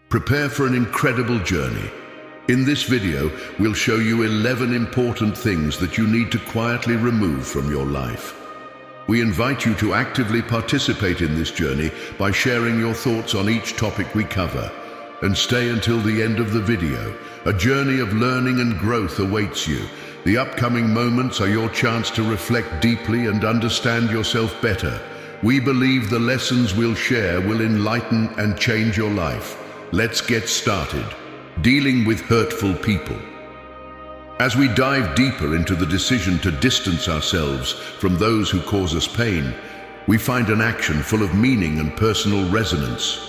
Prepare for an incredible journey. In this video, we'll show you 11 important things that you need to quietly remove from your life. We invite you to actively participate in this journey by sharing your thoughts on each topic we cover. And stay until the end of the video. A journey of learning and growth awaits you. The upcoming moments are your chance to reflect deeply and understand yourself better. We believe the lessons we'll share will enlighten and change your life. Let's get started. Dealing with hurtful people. As we dive deeper into the decision to distance ourselves from those who cause us pain, we find an action full of meaning and personal resonance.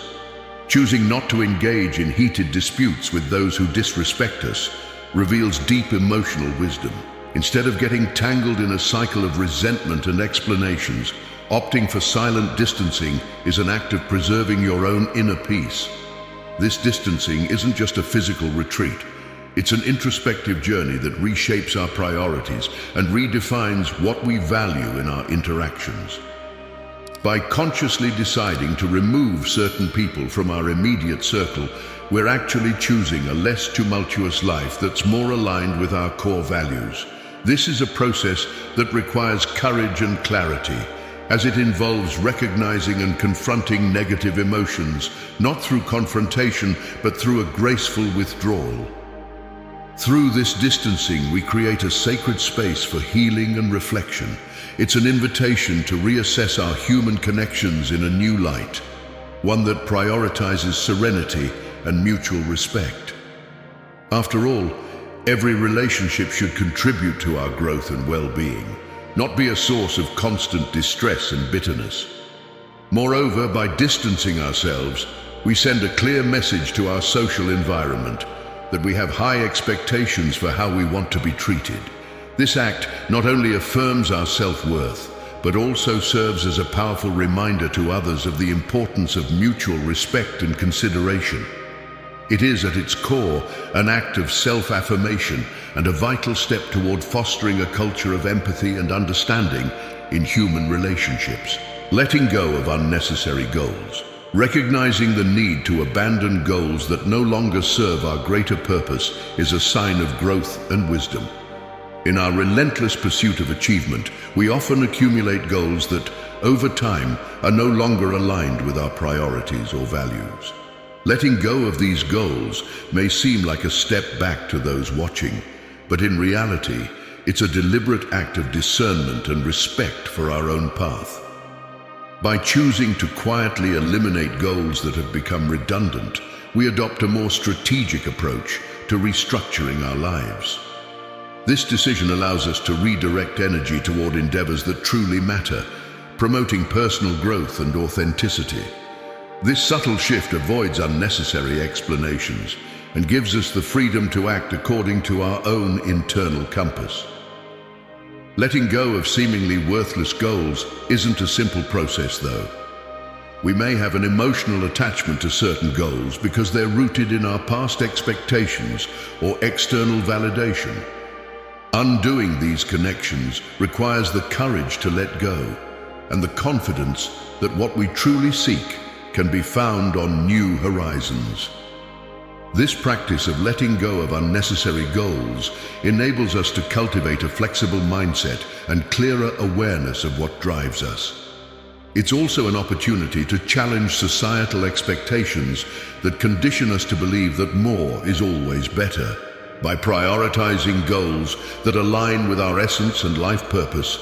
Choosing not to engage in heated disputes with those who disrespect us reveals deep emotional wisdom. Instead of getting tangled in a cycle of resentment and explanations, opting for silent distancing is an act of preserving your own inner peace. This distancing isn't just a physical retreat. It's an introspective journey that reshapes our priorities and redefines what we value in our interactions. By consciously deciding to remove certain people from our immediate circle, we're actually choosing a less tumultuous life that's more aligned with our core values. This is a process that requires courage and clarity, as it involves recognizing and confronting negative emotions, not through confrontation, but through a graceful withdrawal. Through this distancing, we create a sacred space for healing and reflection. It's an invitation to reassess our human connections in a new light, one that prioritizes serenity and mutual respect. After all, every relationship should contribute to our growth and well-being, not be a source of constant distress and bitterness. Moreover, by distancing ourselves, we send a clear message to our social environment that we have high expectations for how we want to be treated. This act not only affirms our self-worth, but also serves as a powerful reminder to others of the importance of mutual respect and consideration. It is, at its core, an act of self-affirmation and a vital step toward fostering a culture of empathy and understanding in human relationships. Letting go of unnecessary goals. Recognizing the need to abandon goals that no longer serve our greater purpose is a sign of growth and wisdom. In our relentless pursuit of achievement, we often accumulate goals that, over time, are no longer aligned with our priorities or values. Letting go of these goals may seem like a step back to those watching, but in reality, it's a deliberate act of discernment and respect for our own path. By choosing to quietly eliminate goals that have become redundant, we adopt a more strategic approach to restructuring our lives. This decision allows us to redirect energy toward endeavors that truly matter, promoting personal growth and authenticity. This subtle shift avoids unnecessary explanations and gives us the freedom to act according to our own internal compass. Letting go of seemingly worthless goals isn't a simple process, though. We may have an emotional attachment to certain goals because they're rooted in our past expectations or external validation. Undoing these connections requires the courage to let go and the confidence that what we truly seek can be found on new horizons. This practice of letting go of unnecessary goals enables us to cultivate a flexible mindset and clearer awareness of what drives us. It's also an opportunity to challenge societal expectations that condition us to believe that more is always better. By prioritizing goals that align with our essence and life purpose,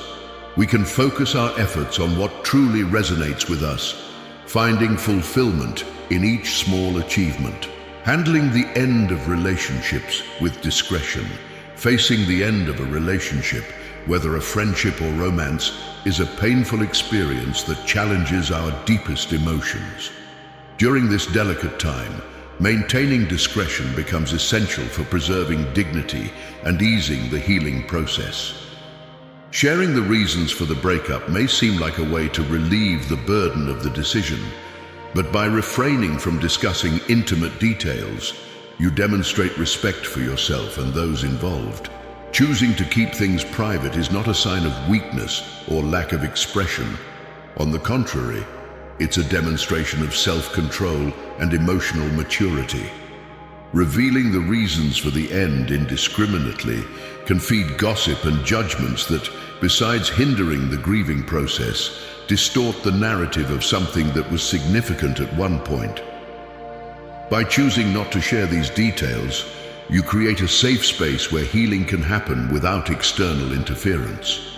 we can focus our efforts on what truly resonates with us, finding fulfillment in each small achievement. Handling the end of relationships with discretion. Facing the end of a relationship, whether a friendship or romance, is a painful experience that challenges our deepest emotions. During this delicate time, maintaining discretion becomes essential for preserving dignity and easing the healing process. Sharing the reasons for the breakup may seem like a way to relieve the burden of the decision, but by refraining from discussing intimate details, you demonstrate respect for yourself and those involved. Choosing to keep things private is not a sign of weakness or lack of expression. On the contrary, It's a demonstration of self-control and emotional maturity. Revealing the reasons for the end indiscriminately can feed gossip and judgments that, besides hindering the grieving process, distort the narrative of something that was significant at one point. By choosing not to share these details, you create a safe space where healing can happen without external interference.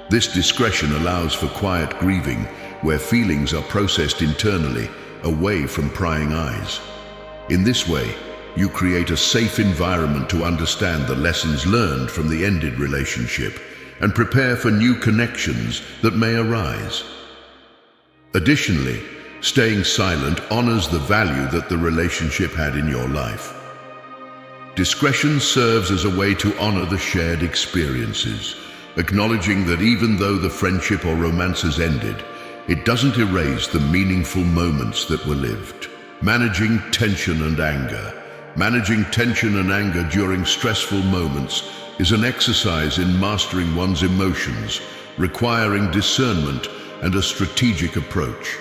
This discretion allows for quiet grieving, where feelings are processed internally, away from prying eyes. In this way, you create a safe environment to understand the lessons learned from the ended relationship and prepare for new connections that may arise. Additionally, staying silent honors the value that the relationship had in your life. Discretion serves as a way to honor the shared experiences, acknowledging that even though the friendship or romance has ended, it doesn't erase the meaningful moments that were lived. Managing tension and anger. Managing tension and anger during stressful moments is an exercise in mastering one's emotions, requiring discernment and a strategic approach.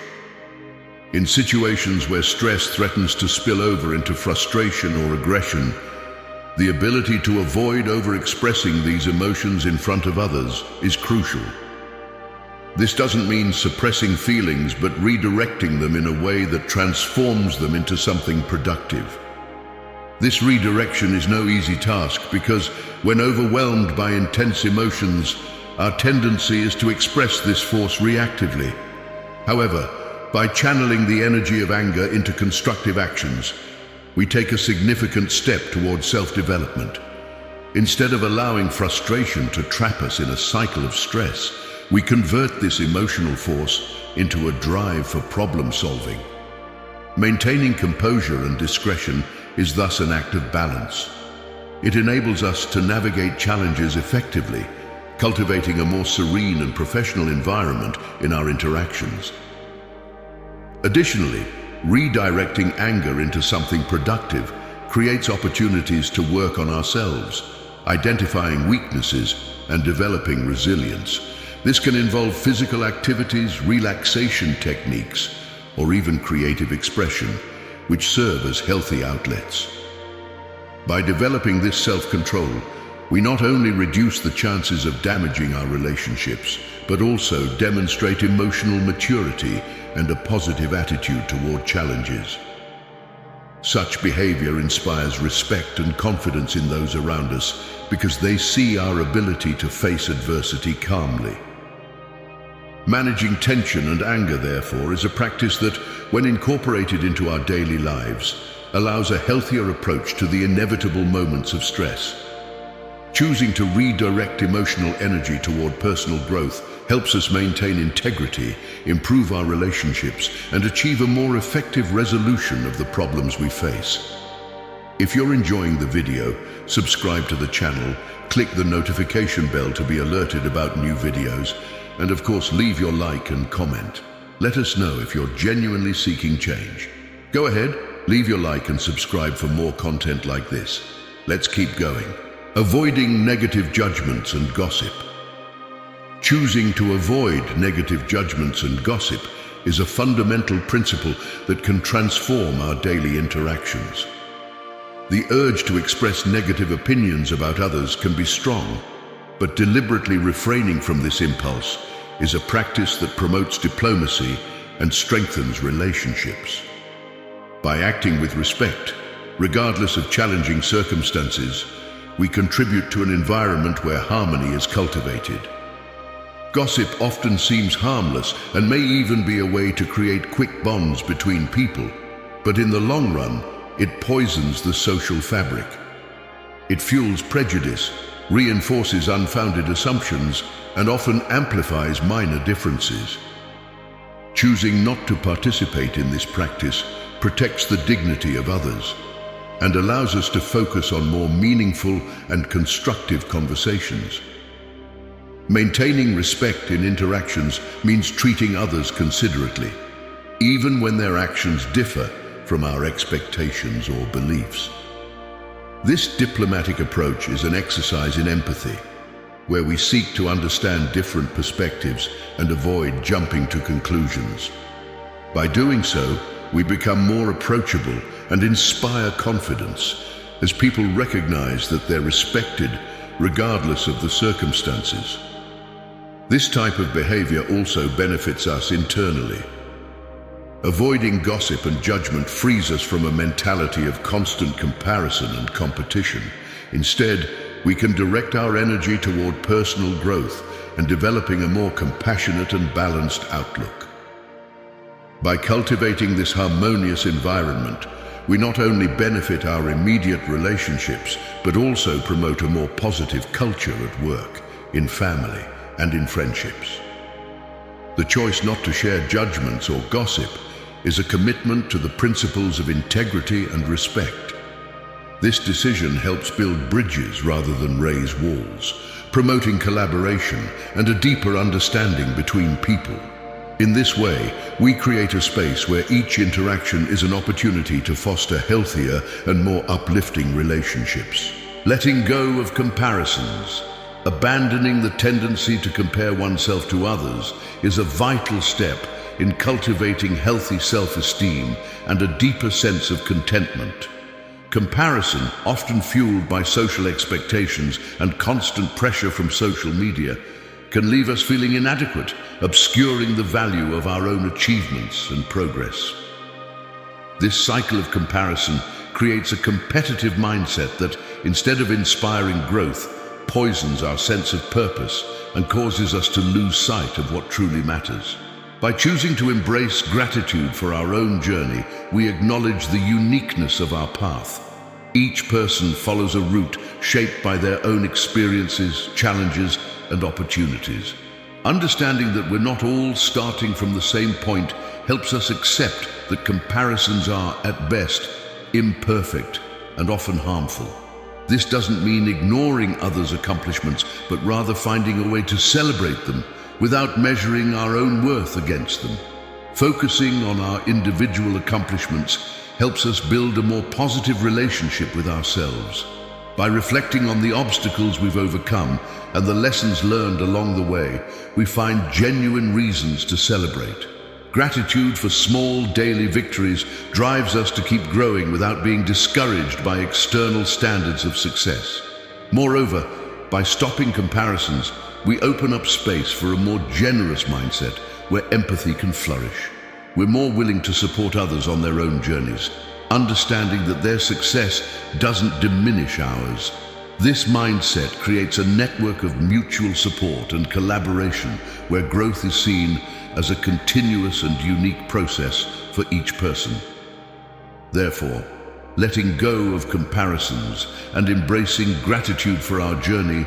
In situations where stress threatens to spill over into frustration or aggression, the ability to avoid overexpressing these emotions in front of others is crucial. This doesn't mean suppressing feelings, but redirecting them in a way that transforms them into something productive. This redirection is no easy task because when overwhelmed by intense emotions, our tendency is to express this force reactively. However, by channeling the energy of anger into constructive actions, we take a significant step towards self-development. Instead of allowing frustration to trap us in a cycle of stress, we convert this emotional force into a drive for problem-solving. Maintaining composure and discretion is thus an act of balance. It enables us to navigate challenges effectively, cultivating a more serene and professional environment in our interactions. Additionally, redirecting anger into something productive creates opportunities to work on ourselves, identifying weaknesses and developing resilience. This can involve physical activities, relaxation techniques, or even creative expression, which serve as healthy outlets. By developing this self-control, we not only reduce the chances of damaging our relationships, but also demonstrate emotional maturity and a positive attitude toward challenges. Such behavior inspires respect and confidence in those around us because they see our ability to face adversity calmly. Managing tension and anger, therefore, is a practice that, when incorporated into our daily lives, allows a healthier approach to the inevitable moments of stress. Choosing to redirect emotional energy toward personal growth helps us maintain integrity, improve our relationships, and achieve a more effective resolution of the problems we face. If you're enjoying the video, subscribe to the channel, click the notification bell to be alerted about new videos, and of course leave your like and comment. Let us know if you're genuinely seeking change. Go ahead, leave your like and subscribe for more content like this. Let's keep going. Avoiding negative judgments and gossip. Choosing to avoid negative judgments and gossip is a fundamental principle that can transform our daily interactions. The urge to express negative opinions about others can be strong, but deliberately refraining from this impulse is a practice that promotes diplomacy and strengthens relationships. By acting with respect, regardless of challenging circumstances, we contribute to an environment where harmony is cultivated. Gossip often seems harmless and may even be a way to create quick bonds between people, but in the long run, it poisons the social fabric. It fuels prejudice, reinforces unfounded assumptions, and often amplifies minor differences. Choosing not to participate in this practice protects the dignity of others and allows us to focus on more meaningful and constructive conversations. Maintaining respect in interactions means treating others considerately, even when their actions differ from our expectations or beliefs. This diplomatic approach is an exercise in empathy, where we seek to understand different perspectives and avoid jumping to conclusions. By doing so, we become more approachable and inspire confidence as people recognize that they're respected regardless of the circumstances. This type of behavior also benefits us internally. Avoiding gossip and judgment frees us from a mentality of constant comparison and competition. Instead, we can direct our energy toward personal growth and developing a more compassionate and balanced outlook. By cultivating this harmonious environment, we not only benefit our immediate relationships, but also promote a more positive culture at work, in family, and in friendships. The choice not to share judgments or gossip is a commitment to the principles of integrity and respect. This decision helps build bridges rather than raise walls, promoting collaboration and a deeper understanding between people. In this way, we create a space where each interaction is an opportunity to foster healthier and more uplifting relationships. Letting go of comparisons, abandoning the tendency to compare oneself to others, is a vital step in cultivating healthy self-esteem and a deeper sense of contentment. Comparison, often fueled by social expectations and constant pressure from social media, can leave us feeling inadequate, obscuring the value of our own achievements and progress. This cycle of comparison creates a competitive mindset that, instead of inspiring growth, poisons our sense of purpose and causes us to lose sight of what truly matters. By choosing to embrace gratitude for our own journey, we acknowledge the uniqueness of our path. Each person follows a route shaped by their own experiences, challenges, and opportunities. Understanding that we're not all starting from the same point helps us accept that comparisons are, at best, imperfect and often harmful. This doesn't mean ignoring others' accomplishments, but rather finding a way to celebrate them without measuring our own worth against them. Focusing on our individual accomplishments helps us build a more positive relationship with ourselves. By reflecting on the obstacles we've overcome and the lessons learned along the way, we find genuine reasons to celebrate. Gratitude for small daily victories drives us to keep growing without being discouraged by external standards of success. Moreover, by stopping comparisons, we open up space for a more generous mindset where empathy can flourish. We're more willing to support others on their own journeys, understanding that their success doesn't diminish ours. This mindset creates a network of mutual support and collaboration where growth is seen as a continuous and unique process for each person. Therefore, letting go of comparisons and embracing gratitude for our journey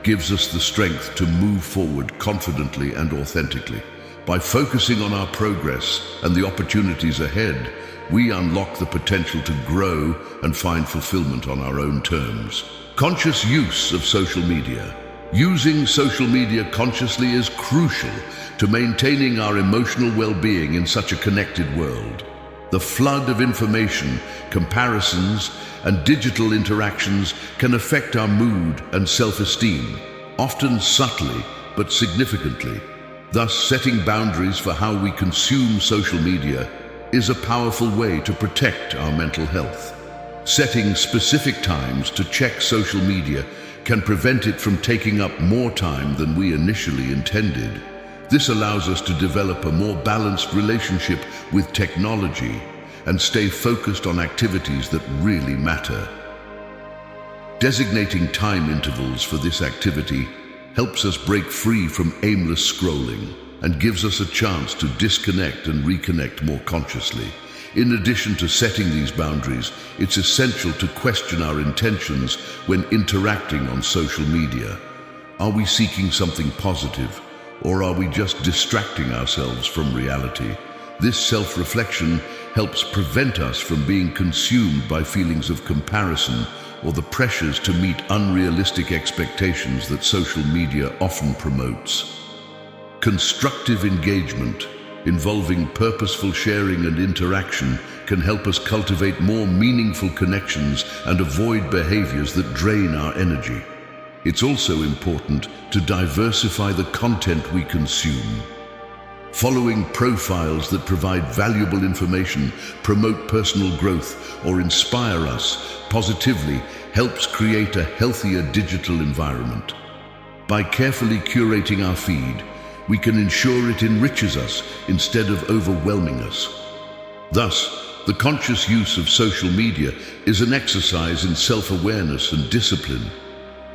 gives us the strength to move forward confidently and authentically. By focusing on our progress and the opportunities ahead, we unlock the potential to grow and find fulfillment on our own terms. Conscious use of social media. Using social media consciously is crucial to maintaining our emotional well-being in such a connected world. The flood of information, comparisons, and digital interactions can affect our mood and self-esteem, often subtly but significantly. Thus, setting boundaries for how we consume social media is a powerful way to protect our mental health. Setting specific times to check social media can prevent it from taking up more time than we initially intended. This allows us to develop a more balanced relationship with technology and stay focused on activities that really matter. Designating time intervals for this activity helps us break free from aimless scrolling and gives us a chance to disconnect and reconnect more consciously. In addition to setting these boundaries, it's essential to question our intentions when interacting on social media. Are we seeking something positive, or are we just distracting ourselves from reality? This self-reflection helps prevent us from being consumed by feelings of comparison or the pressures to meet unrealistic expectations that social media often promotes. Constructive engagement, involving purposeful sharing and interaction, can help us cultivate more meaningful connections and avoid behaviors that drain our energy. It's also important to diversify the content we consume. Following profiles that provide valuable information, promote personal growth, or inspire us positively helps create a healthier digital environment. By carefully curating our feed, we can ensure it enriches us instead of overwhelming us. Thus, the conscious use of social media is an exercise in self-awareness and discipline.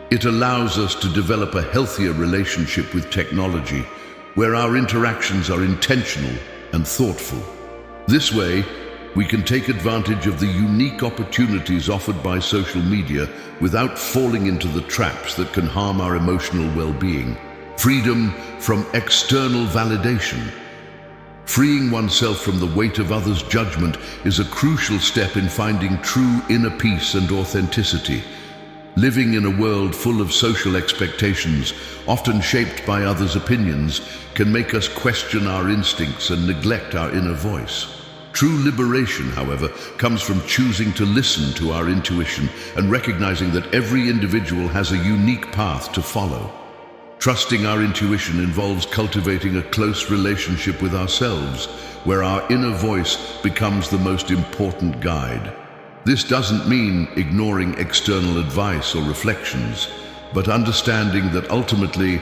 It allows us to develop a healthier relationship with technology, where our interactions are intentional and thoughtful. This way, we can take advantage of the unique opportunities offered by social media without falling into the traps that can harm our emotional well-being. Freedom from external validation. Freeing oneself from the weight of others' judgment is a crucial step in finding true inner peace and authenticity. Living in a world full of social expectations, often shaped by others' opinions, can make us question our instincts and neglect our inner voice. True liberation, however, comes from choosing to listen to our intuition and recognizing that every individual has a unique path to follow. Trusting our intuition involves cultivating a close relationship with ourselves, where our inner voice becomes the most important guide. This doesn't mean ignoring external advice or reflections, but understanding that ultimately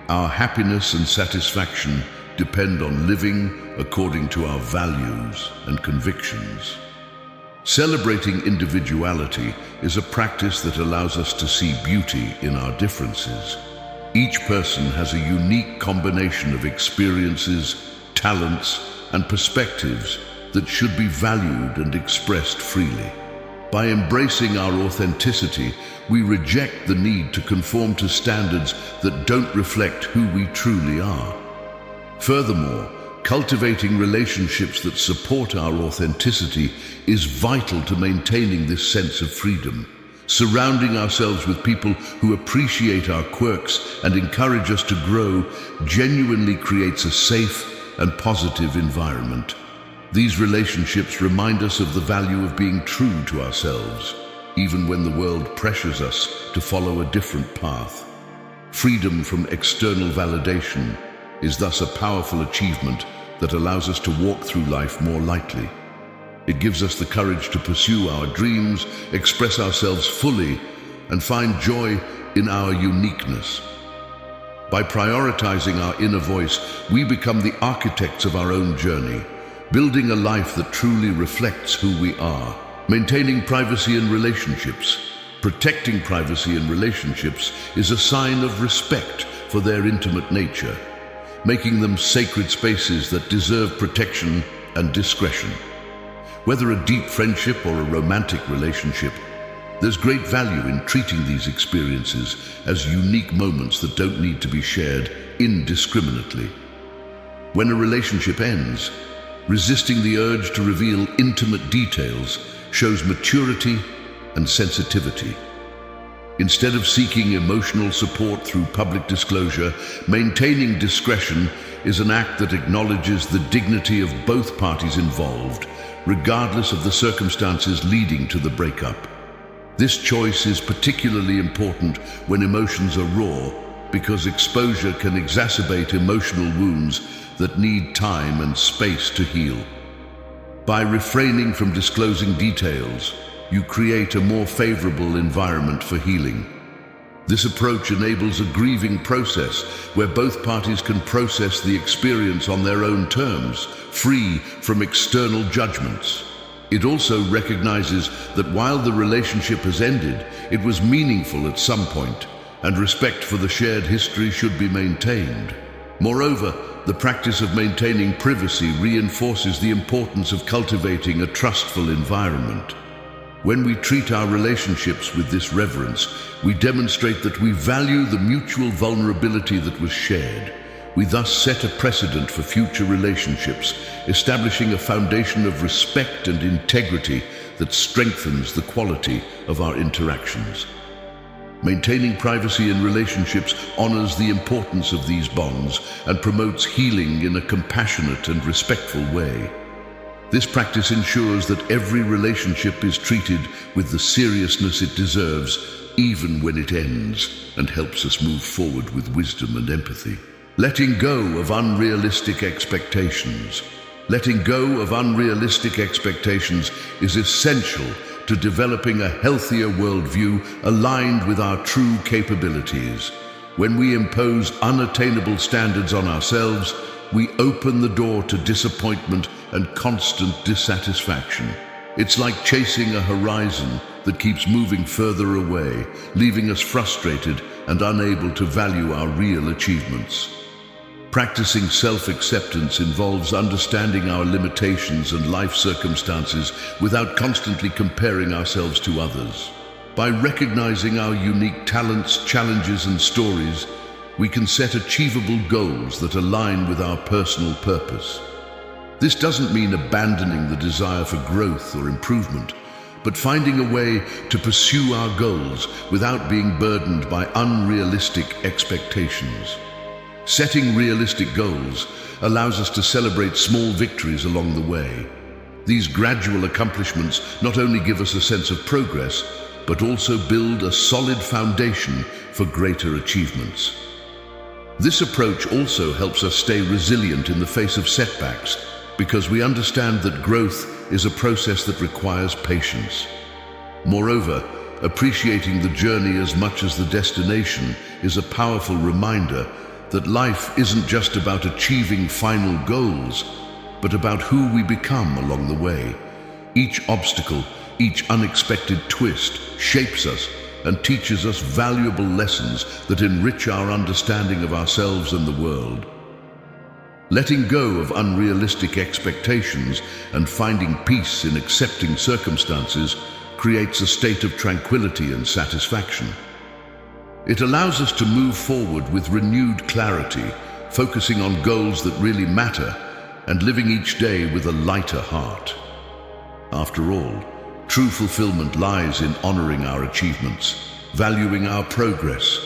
our happiness and satisfaction depend on living according to our values and convictions. Celebrating individuality is a practice that allows us to see beauty in our differences. Each person has a unique combination of experiences, talents, and perspectives that should be valued and expressed freely. By embracing our authenticity, we reject the need to conform to standards that don't reflect who we truly are. Furthermore, cultivating relationships that support our authenticity is vital to maintaining this sense of freedom. Surrounding ourselves with people who appreciate our quirks and encourage us to grow genuinely creates a safe and positive environment. These relationships remind us of the value of being true to ourselves, even when the world pressures us to follow a different path. Freedom from external validation is thus a powerful achievement that allows us to walk through life more lightly. It gives us the courage to pursue our dreams, express ourselves fully, and find joy in our uniqueness. By prioritizing our inner voice, we become the architects of our own journey, building a life that truly reflects who we are. Maintaining privacy in relationships. Protecting privacy in relationships is a sign of respect for their intimate nature, making them sacred spaces that deserve protection and discretion. Whether a deep friendship or a romantic relationship, there's great value in treating these experiences as unique moments that don't need to be shared indiscriminately. When a relationship ends, resisting the urge to reveal intimate details shows maturity and sensitivity. Instead of seeking emotional support through public disclosure, maintaining discretion is an act that acknowledges the dignity of both parties involved, regardless of the circumstances leading to the breakup. This choice is particularly important when emotions are raw, because exposure can exacerbate emotional wounds that need time and space to heal. By refraining from disclosing details, you create a more favorable environment for healing. This approach enables a grieving process where both parties can process the experience on their own terms, free from external judgments. It also recognizes that while the relationship has ended, it was meaningful at some point, and respect for the shared history should be maintained. Moreover, the practice of maintaining privacy reinforces the importance of cultivating a trustful environment. When we treat our relationships with this reverence, we demonstrate that we value the mutual vulnerability that was shared. We thus set a precedent for future relationships, establishing a foundation of respect and integrity that strengthens the quality of our interactions. Maintaining privacy in relationships honors the importance of these bonds and promotes healing in a compassionate and respectful way. This practice ensures that every relationship is treated with the seriousness it deserves, even when it ends, and helps us move forward with wisdom and empathy. Letting go of unrealistic expectations. Letting go of unrealistic expectations is essential to developing a healthier worldview aligned with our true capabilities. When we impose unattainable standards on ourselves, we open the door to disappointment and constant dissatisfaction. It's like chasing a horizon that keeps moving further away, leaving us frustrated and unable to value our real achievements. Practicing self-acceptance involves understanding our limitations and life circumstances without constantly comparing ourselves to others. By recognizing our unique talents, challenges, and stories, we can set achievable goals that align with our personal purpose. This doesn't mean abandoning the desire for growth or improvement, but finding a way to pursue our goals without being burdened by unrealistic expectations. Setting realistic goals allows us to celebrate small victories along the way. These gradual accomplishments not only give us a sense of progress, but also build a solid foundation for greater achievements. This approach also helps us stay resilient in the face of setbacks, because we understand that growth is a process that requires patience. Moreover, appreciating the journey as much as the destination is a powerful reminder that life isn't just about achieving final goals, but about who we become along the way. Each obstacle, each unexpected twist shapes us and teaches us valuable lessons that enrich our understanding of ourselves and the world. Letting go of unrealistic expectations and finding peace in accepting circumstances creates a state of tranquility and satisfaction. It allows us to move forward with renewed clarity, focusing on goals that really matter and living each day with a lighter heart. After all, true fulfillment lies in honoring our achievements, valuing our progress,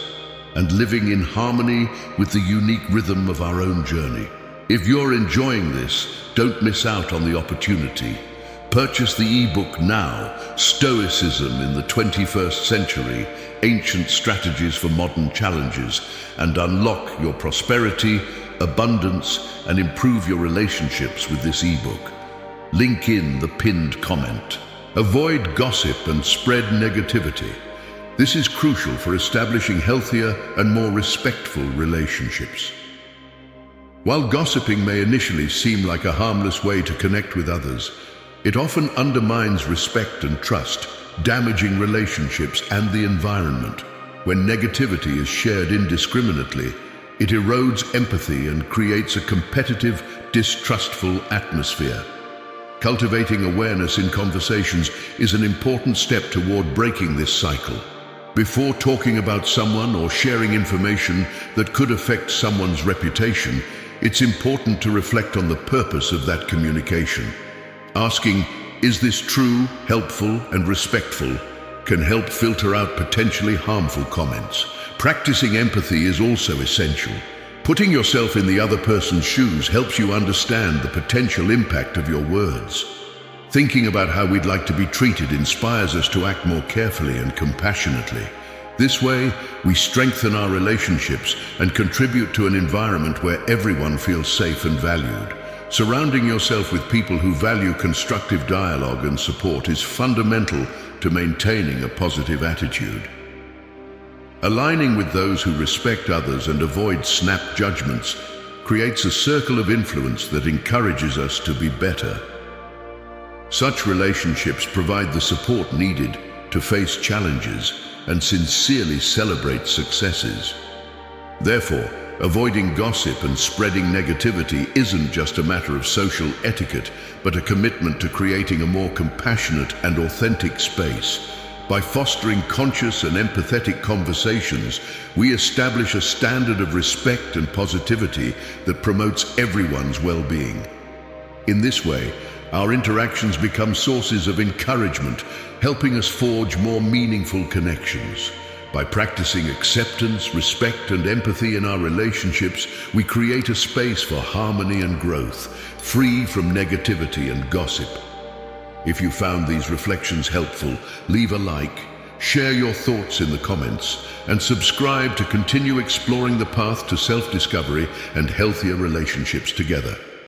and living in harmony with the unique rhythm of our own journey. If you're enjoying this, don't miss out on the opportunity. Purchase the ebook now, Stoicism in the 21st Century, Ancient Strategies for Modern Challenges, and unlock your prosperity, abundance, and improve your relationships with this ebook. Link in the pinned comment. Avoid gossip and spread negativity. This is crucial for establishing healthier and more respectful relationships. While gossiping may initially seem like a harmless way to connect with others, it often undermines respect and trust, damaging relationships and the environment. When negativity is shared indiscriminately, it erodes empathy and creates a competitive, distrustful atmosphere. Cultivating awareness in conversations is an important step toward breaking this cycle. Before talking about someone or sharing information that could affect someone's reputation, it's important to reflect on the purpose of that communication. Asking, "Is this true, helpful, and respectful?" can help filter out potentially harmful comments. Practicing empathy is also essential. Putting yourself in the other person's shoes helps you understand the potential impact of your words. Thinking about how we'd like to be treated inspires us to act more carefully and compassionately. This way, we strengthen our relationships and contribute to an environment where everyone feels safe and valued. Surrounding yourself with people who value constructive dialogue and support is fundamental to maintaining a positive attitude. Aligning with those who respect others and avoid snap judgments creates a circle of influence that encourages us to be better. Such relationships provide the support needed to face challenges and sincerely celebrate successes. Therefore, avoiding gossip and spreading negativity isn't just a matter of social etiquette, but a commitment to creating a more compassionate and authentic space. By fostering conscious and empathetic conversations, we establish a standard of respect and positivity that promotes everyone's well-being. In this way, our interactions become sources of encouragement, helping us forge more meaningful connections. By practicing acceptance, respect, and empathy in our relationships, we create a space for harmony and growth, free from negativity and gossip. If you found these reflections helpful, leave a like, Share your thoughts in the comments and subscribe to continue exploring the path to self-discovery and healthier relationships together.